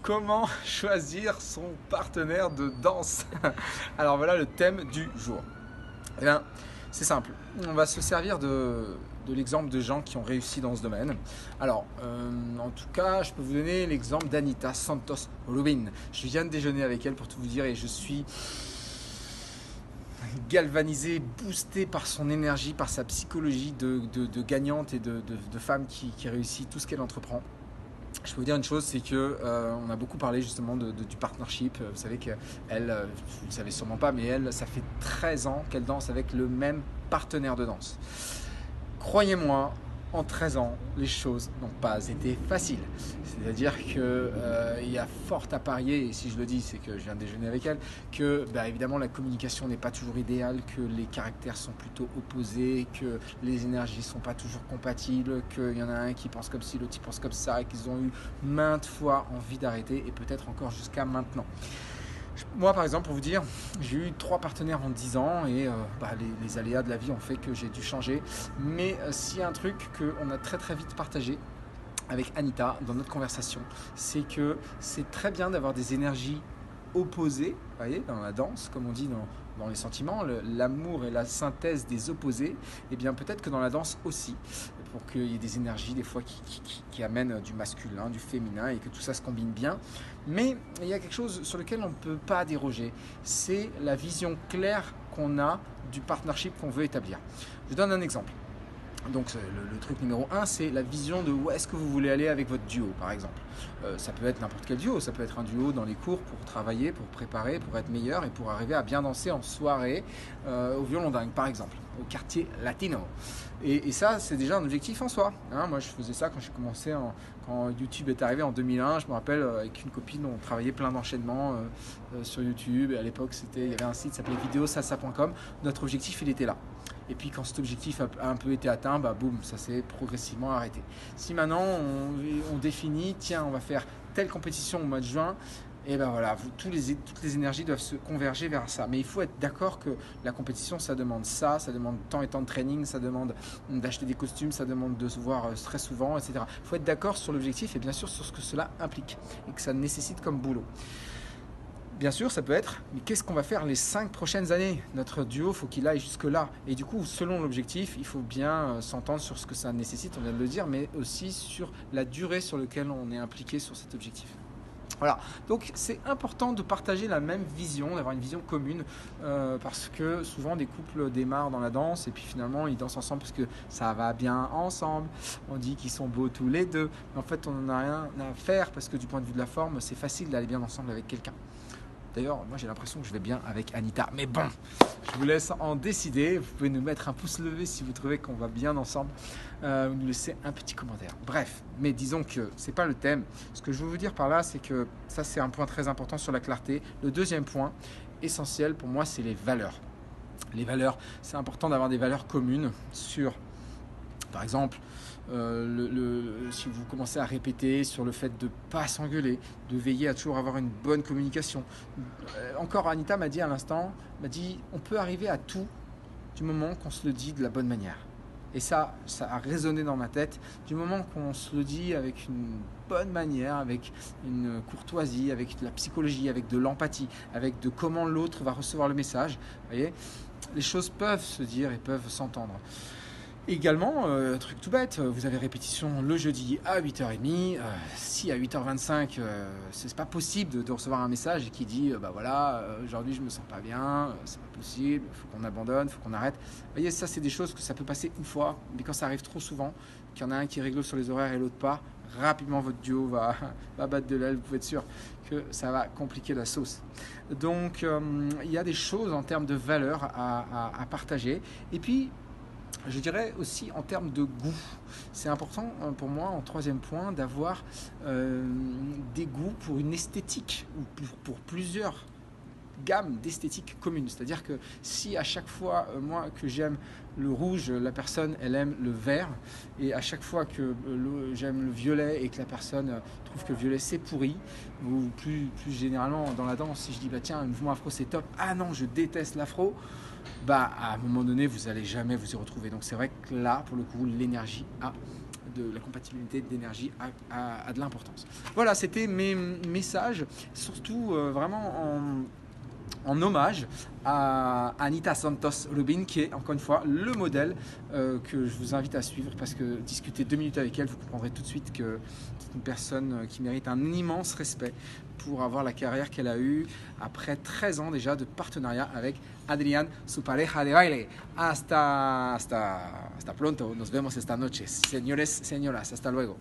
Comment choisir son partenaire de danse? Alors voilà le thème du jour. Eh bien, c'est simple. On va se servir de l'exemple de gens qui ont réussi dans ce domaine. Alors, en tout cas, je peux vous donner l'exemple d'Anita Santos Rubin. Je viens de déjeuner avec elle pour tout vous dire et je suis galvanisé, boosté par son énergie, par sa psychologie de gagnante et de femme qui réussit tout ce qu'elle entreprend. Je peux vous dire une chose, c'est que on a beaucoup parlé justement du partnership. Vous savez qu'elle, vous ne le savez sûrement pas, mais elle, ça fait 13 ans qu'elle danse avec le même partenaire de danse. Croyez-moi, en 13 ans, les choses n'ont pas été faciles. C'est-à-dire qu'il y a fort à parier, et si je le dis, c'est que je viens de déjeuner avec elle, que évidemment la communication n'est pas toujours idéale, que les caractères sont plutôt opposés, que les énergies ne sont pas toujours compatibles, qu'il y en a un qui pense comme ci, l'autre qui pense comme ça, et qu'ils ont eu maintes fois envie d'arrêter, et peut-être encore jusqu'à maintenant. Moi, par exemple, pour vous dire, j'ai eu 3 partenaires en 10 ans et les aléas de la vie ont fait que j'ai dû changer. Mais s'il y a un truc qu'on a très vite partagé avec Anita dans notre conversation, c'est que c'est très bien d'avoir des énergies opposées, vous voyez, dans la danse, comme on dit dans les sentiments, l'amour est la synthèse des opposés, et bien peut-être que dans la danse aussi, pour qu'il y ait des énergies des fois qui amènent du masculin, du féminin, et que tout ça se combine bien. Mais il y a quelque chose sur lequel on ne peut pas déroger, c'est la vision claire qu'on a du partnership qu'on veut établir. Je donne un exemple. Donc le truc numéro 1, c'est la vision de où est-ce que vous voulez aller avec votre duo, par exemple. Ça peut être n'importe quel duo, ça peut être un duo dans les cours pour travailler, pour préparer, pour être meilleur et pour arriver à bien danser en soirée au violon dingue, par exemple, au quartier latino. Et ça, c'est déjà un objectif en soi. Moi, je faisais ça quand j'ai commencé, quand YouTube est arrivé en 2001. Je me rappelle, avec une copine, on travaillait plein d'enchaînements sur YouTube. Et à l'époque, il y avait un site qui s'appelait videosalsa.com. Notre objectif, il était là. Et puis quand cet objectif a un peu été atteint, boum, ça s'est progressivement arrêté. Si maintenant on définit, tiens, on va faire telle compétition au mois de juin, et ben voilà, toutes les énergies doivent se converger vers ça. Mais il faut être d'accord que la compétition, ça demande ça demande tant et tant de training, ça demande d'acheter des costumes, ça demande de se voir très souvent, etc. Il faut être d'accord sur l'objectif et bien sûr sur ce que cela implique et que ça nécessite comme boulot. Bien sûr, ça peut être, mais qu'est-ce qu'on va faire les 5 prochaines années? Notre duo, il faut qu'il aille jusque-là. Et du coup, selon l'objectif, il faut bien s'entendre sur ce que ça nécessite, on vient de le dire, mais aussi sur la durée sur laquelle on est impliqué sur cet objectif. Voilà, donc c'est important de partager la même vision, d'avoir une vision commune, parce que souvent des couples démarrent dans la danse et puis finalement ils dansent ensemble parce que ça va bien ensemble. On dit qu'ils sont beaux tous les deux, mais en fait on n'en a rien à faire parce que du point de vue de la forme, c'est facile d'aller bien ensemble avec quelqu'un. D'ailleurs, moi j'ai l'impression que je vais bien avec Anita. Mais bon, je vous laisse en décider. Vous pouvez nous mettre un pouce levé si vous trouvez qu'on va bien ensemble. Ou nous laisser un petit commentaire. Bref, mais disons que ce n'est pas le thème. Ce que je veux vous dire par là, c'est que ça c'est un point très important sur la clarté. Le deuxième point essentiel pour moi, c'est les valeurs. Les valeurs, c'est important d'avoir des valeurs communes sur, par exemple, si vous commencez à répéter sur le fait de ne pas s'engueuler, de veiller à toujours avoir une bonne communication. Encore Anita m'a dit à l'instant, on peut arriver à tout du moment qu'on se le dit de la bonne manière. Et ça a résonné dans ma tête, du moment qu'on se le dit avec une bonne manière, avec une courtoisie, avec de la psychologie, avec de l'empathie, avec de comment l'autre va recevoir le message. Vous voyez, les choses peuvent se dire et peuvent s'entendre. Également, truc tout bête, vous avez répétition le jeudi à 8h30. Si à 8h25, c'est pas possible de recevoir un message qui dit aujourd'hui je me sens pas bien, c'est pas possible, il faut qu'on abandonne, il faut qu'on arrête. Vous voyez, ça c'est des choses que ça peut passer une fois, mais quand ça arrive trop souvent, qu'il y en a un qui règle sur les horaires et l'autre pas, rapidement votre duo va battre de l'aile, vous pouvez être sûr que ça va compliquer la sauce. Donc il y a des choses en termes de valeurs à partager. Et puis, je dirais aussi en termes de goût. C'est important pour moi, en troisième point, d'avoir des goûts pour une esthétique ou pour plusieurs gammes d'esthétique communes. C'est-à-dire que si à chaque fois, moi, que j'aime le rouge, la personne, elle aime le vert, et à chaque fois que j'aime le violet et que la personne trouve que le violet c'est pourri, ou plus généralement dans la danse, si je dis tiens, un mouvement afro c'est top, ah non, je déteste l'afro, à un moment donné, vous n'allez jamais vous y retrouver. Donc c'est vrai que là, pour le coup, l'énergie a de la compatibilité d'énergie a de l'importance. Voilà, c'était mes messages, surtout vraiment en hommage à Anita Santos Rubin, qui est encore une fois le modèle que je vous invite à suivre, parce que discuter 2 minutes avec elle, vous comprendrez tout de suite que c'est une personne qui mérite un immense respect pour avoir la carrière qu'elle a eue après 13 ans déjà de partenariat avec Adrián, su pareja de baile. Hasta pronto, nos vemos esta noche. Señores, señoras, hasta luego.